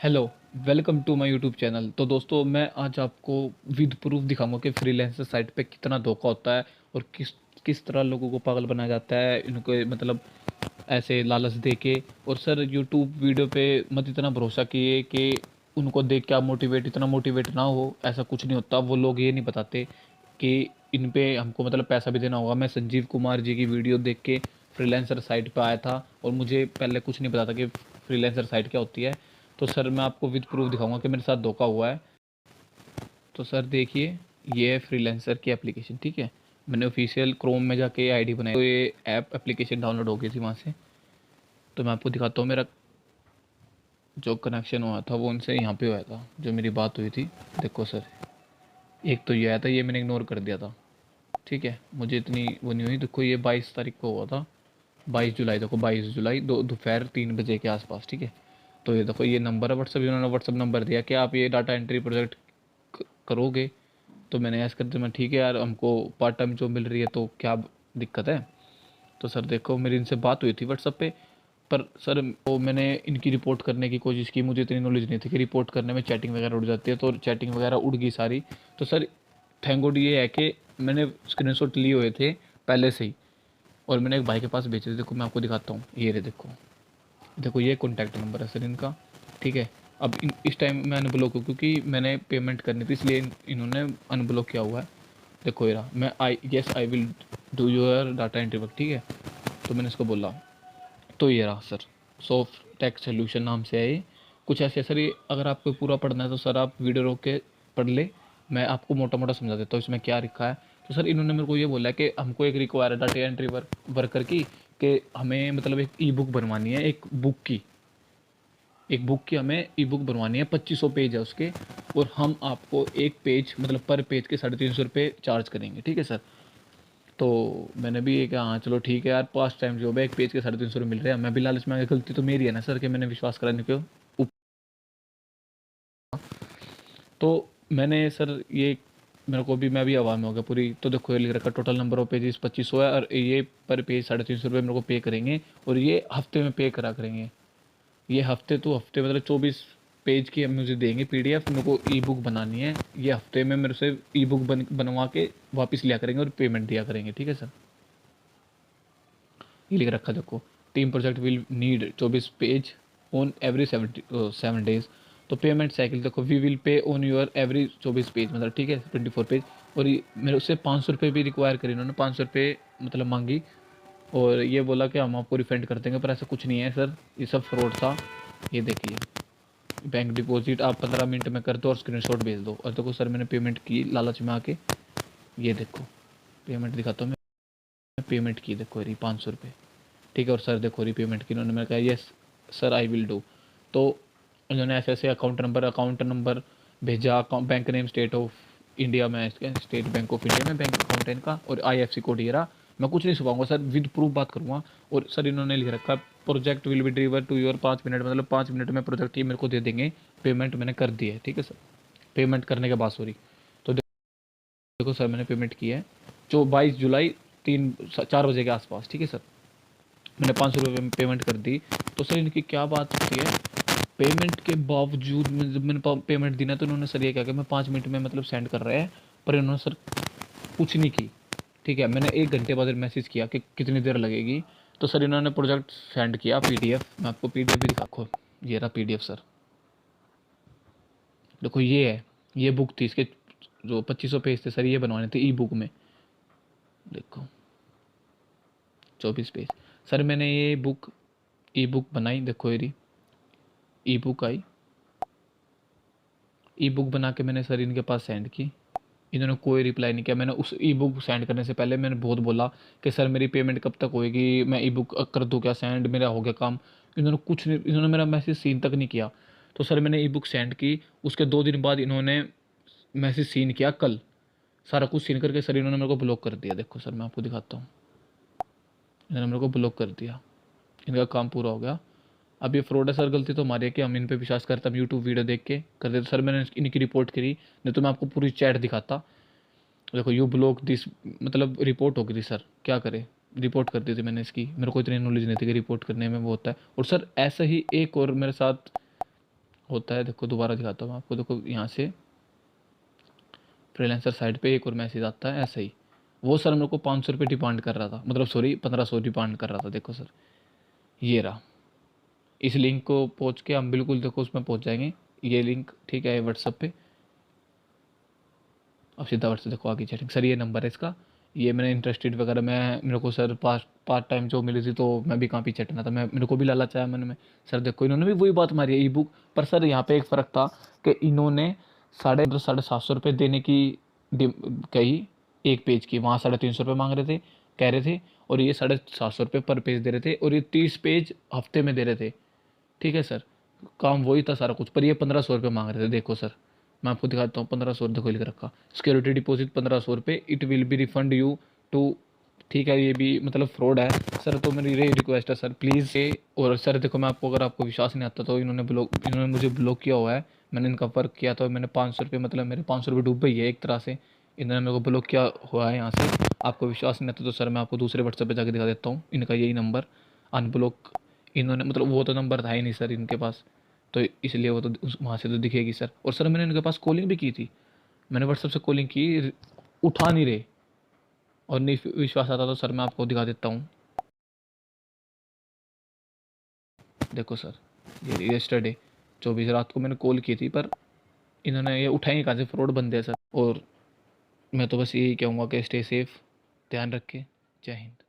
Hello, welcome to my YouTube channel. तो दोस्तों, मैं आज आपको विद प्रूफ दिखाऊंगा कि फ्रीलांसर साइट पे कितना धोखा होता है और किस किस तरह लोगों को पागल बनाया जाता है, इनको मतलब ऐसे लालच दे के। और सर, यूट्यूब वीडियो पे मत इतना भरोसा किए कि उनको देख के आप इतना मोटिवेट ना हो। ऐसा कुछ नहीं होता। वो लोग ये नहीं बताते कि इन पे हमको मतलब पैसा भी देना होगा। मैं संजीव कुमार जी की वीडियो देख के फ्रीलांसर साइट पे आया था और मुझे पहले कुछ नहीं पता था कि फ्रीलांसर साइट क्या होती है। तो सर, मैं आपको विद प्रूफ दिखाऊंगा कि मेरे साथ धोखा हुआ है। तो सर देखिए, ये है फ्रीलांसर की एप्लीकेशन, ठीक है। मैंने ऑफिशियल क्रोम में जाके आईडी बनाई, तो ये ऐप एप्लीकेशन डाउनलोड हो गई थी वहाँ से। तो मैं आपको दिखाता हूँ। मेरा जो कनेक्शन हुआ था वो उनसे यहाँ पे हुआ था, जो मेरी बात हुई थी। देखो सर, एक तो ये आया था, ये मैंने इग्नोर कर दिया था, ठीक है। मुझे इतनी वो नहीं हुई। देखो, ये 22 तारीख को हुआ था, 22 जुलाई। देखो 22 जुलाई दो दोपहर 3 बजे के आसपास, ठीक है। तो ये देखो, ये नंबर है व्हाट्सअप। इन्होंने व्हाट्सअप नंबर दिया कि आप ये डाटा एंट्री प्रोजेक्ट करोगे। तो मैंने ऐसा कर दिया, मैं ठीक है यार, हमको पार्ट टाइम जॉब मिल रही है तो क्या दिक्कत है। तो सर देखो, मेरी इनसे बात हुई थी व्हाट्सअप पे। पर सर, वो मैंने इनकी रिपोर्ट करने की कोशिश की। मुझे इतनी नॉलेज नहीं थी कि रिपोर्ट करने में चैटिंग वगैरह उड़ जाती है, तो चैटिंग वगैरह उड़ गई सारी। तो सर, थैंक गॉड ये है कि मैंने स्क्रीनशॉट लिए हुए थे पहले से ही, और मैंने एक भाई के पास भेजे थे। देखो मैं आपको दिखाता हूँ, ये रहे देखो। देखो, ये कॉन्टैक्ट नंबर है सर इनका, ठीक है। अब इस टाइम मैं अनब्लॉक हूँ क्योंकि मैंने पेमेंट करनी थी, इसलिए इन्होंने अनब्लॉक किया हुआ है। देखो ये रहा, मैं I will do your data entry work, ठीक है। तो मैंने इसको बोला, तो ये रहा सर। सॉफ्ट टैक्स सोल्यूशन नाम से है ये। कुछ ऐसे सर, ये अगर आपको पूरा पढ़ना है तो सर आप वीडियो रोक के पढ़ ले। मैं आपको मोटा मोटा समझा देता हूँ इसमें क्या लिखा है। तो सर, इन्होंने मेरे को ये बोला है कि हमको एक रिक्वायर है डाटा एंट्री वर्कर की, कि हमें मतलब एक ई बुक बनवानी है, एक बुक की हमें ई बुक बनवानी है। 2500 पेज है उसके, और हम आपको एक पेज मतलब पर पेज के 350 रुपये चार्ज करेंगे, ठीक है सर। तो मैंने भी ये कहा, हाँ चलो ठीक है यार, पास टाइम जॉब है, एक पेज के 350 रुपये मिल रहे हैं। मैं भी लालच में आ गया। गलती तो मेरी है ना सर, कि मैंने विश्वास कराने को तो मैंने सर ये, मेरे को भी, मैं भी हवा में हो गया पूरी। तो देखो, ये लिख रखा टोटल नंबर ऑफ पेजेस 2500 है, और ये पर पेज 350 रुपये मेरे को पे करेंगे, और ये हफ्ते में पे करा करेंगे। ये हफ्ते तो हफ्ते मतलब 24 पेज की मुझे देंगे पीडीएफ। मेरे को ई बुक बनानी है, ये हफ्ते में मेरे से ई बुक बनवा के वापस लिया करेंगे और पेमेंट दिया करेंगे, ठीक है सर। ये लिख रखा देखो, team project will need 24 page on every 7 days. तो पेमेंट साइकिल देखो, we will pay on your every 24 page, मतलब ठीक है 24 पेज। और ये मेरे उससे 500 रुपये भी रिक्वायर करी इन्होंने, 500 रुपये मतलब मांगी। और ये बोला कि हम आपको रिफंड कर देंगे, पर ऐसा कुछ नहीं है सर, ये सब फ्रॉड था। ये देखिए, बैंक डिपॉजिट आप 15 मिनट में कर दो और स्क्रीनशॉट भेज दो। और देखो सर, मैंने पेमेंट की लालच में आके। ये देखो, पेमेंट दिखाता हूँ मैं। पेमेंट की देखो, रही 500 रुपये, ठीक है। और सर देखो, रीपेमेंट की इन्होंने, मैंने कहा yes sir I will do. तो इन्होंने ऐसे ऐसे अकाउंट नंबर भेजा, bank name state of India में, स्टेट बैंक ऑफ इंडिया में बैंक अकाउंट है इनका, और आईएफसी कोड ये रहा। मैं कुछ नहीं छुपाऊंगा सर, विद प्रूफ बात करूंगा। और सर, इन्होंने लिख रखा, project will be deliver to your 5 minute, मतलब 5 मिनट में प्रोजेक्ट ये मेरे को दे देंगे। पेमेंट मैंने कर दी है, ठीक है सर। पेमेंट करने के बाद सॉरी, तो देखो सर, मैंने पेमेंट की है जो 22 जुलाई 3-4 बजे के आसपास, ठीक है सर। मैंने 500 रुपये पेमेंट कर दी। तो सर, इनकी क्या बात होती है, पेमेंट के बावजूद जब मैंने पेमेंट दी ना, तो उन्होंने सर ये कहा कि मैं 5 मिनट में मतलब सेंड कर रहे हैं। पर इन्होंने सर कुछ नहीं की, ठीक है। मैंने 1 घंटे बाद मैसेज किया कि कितनी देर लगेगी। तो सर, इन्होंने प्रोजेक्ट सेंड किया पीडीएफ। मैं आपको पीडीएफ भी दिखाओ, ये रहा पीडीएफ सर। देखो ये है, ये बुक थी इसके, जो 2500 पेज थे सर, ये बनवाने थे ई बुक में। देखो 24 पेज। सर मैंने ये बुक, ई बुक बनाई। देखो ये ई बुक आई, ई बुक बना के मैंने सर इनके पास सेंड की। इन्होंने कोई रिप्लाई नहीं किया। मैंने उस ई बुक सेंड करने से पहले मैंने बहुत बोला कि सर मेरी पेमेंट कब तक होएगी, मैं ई बुक कर दूँ क्या सेंड, मेरा हो गया काम। इन्होंने कुछ नहीं, इन्होंने मेरा मैसेज सीन तक नहीं किया। तो सर मैंने ई बुक सेंड की, उसके 2 दिन बाद इन्होंने मैसेज सीन किया कल। सारा कुछ सीन करके सर इन्होंने मेरे को ब्लॉक कर दिया। देखो सर, मैं आपको दिखाता हूँ, इन्होंने मेरे को ब्लॉक कर दिया। इनका काम पूरा हो गया। अब ये फ्रॉड है सर, गलती तो हमारी है कि हम इन पे विश्वास करते, हम यूट्यूब वीडियो देख के कर देते। सर मैंने इनकी रिपोर्ट करी, नहीं तो मैं आपको पूरी चैट दिखाता। देखो, यू ब्लॉक दिस, मतलब रिपोर्ट हो गई थी सर, क्या करे, रिपोर्ट कर दी थी मैंने इसकी। मेरे को इतनी नॉलेज नहीं थी कि रिपोर्ट करने में वो होता है। और सर ऐसा ही एक और मेरे साथ होता है। देखो दोबारा दिखाता हूँ आपको, देखो यहाँ से फ्रीलांसर साइट पे एक और मैसेज आता है ऐसे ही। वो सर मेरे को 500 रुपये डिमांड कर रहा था, मतलब सॉरी 1500 डिमांड कर रहा था। देखो सर ये रहा, इस लिंक को पहुँच के हम बिल्कुल देखो उसमें पहुँच जाएंगे। ये लिंक ठीक है व्हाट्सअप पे, अब सीधा व्हाट्सअप देखो आगे चैटिंग। सर ये नंबर है इसका, ये मैंने इंटरेस्टेड वगैरह, मैं मेरे को सर पार्ट टाइम जॉब मिली थी तो मैं भी कहाँ पीछे हटना था, मैं मेरे को भी लालच आया मन में। सर देखो इन्होंने भी वही बात मारी है ई बुक पर। सर यहाँ पे एक फ़र्क था कि इन्होंने 750 रुपये देने की कही एक पेज की, वहाँ 350 रुपये मांग रहे थे, कह रहे थे, और ये 750 रुपये पर पेज दे रहे थे, और ये 30 पेज हफ्ते में दे रहे थे। ठीक है सर, काम वही था सारा कुछ, पर ये 1500 रुपये मांग रहे थे। देखो सर मैं आपको दिखाता हूँ, 1500 देखो लिख रखा, सिक्योरिटी डिपॉजिट 1500 रुपये, it will be refund you to. ठीक है, ये भी मतलब फ्रॉड है सर, तो मेरी ये रिक्वेस्ट है सर प्लीज़ ये। और सर देखो मैं आपको, अगर आपको विश्वास नहीं आता तो इन्होंने मुझे ब्लॉक किया हुआ है। मैंने इनका वर्क किया तो मैंने 500 रुपये, मतलब मेरे 500 रुपये डूब गई है एक तरह से। इन्होंने मेरे को ब्लॉक किया हुआ है यहाँ से। आपको विश्वास नहीं आता तो सर मैं आपको दूसरे व्हाट्सएप पे जाके दिखा देता हूँ, इनका यही नंबर अनब्लॉक इन्होंने, मतलब वो तो नंबर था ही नहीं सर इनके पास, तो इसलिए वो तो वहाँ से तो दिखेगी सर। और सर मैंने इनके पास कॉलिंग भी की थी, मैंने व्हाट्सएप से कॉलिंग की, उठा नहीं रहे। और नहीं विश्वास आता तो सर मैं आपको दिखा देता हूँ। देखो सर ये यस्टरडे 24 रात को मैंने कॉल की थी, पर इन्होंने ये उठाई कहाँ से, फ्रॉड बंदे हैं सर। और मैं तो बस यही कहूँगा कि स्टे सेफ, ध्यान रखें। जय हिंद।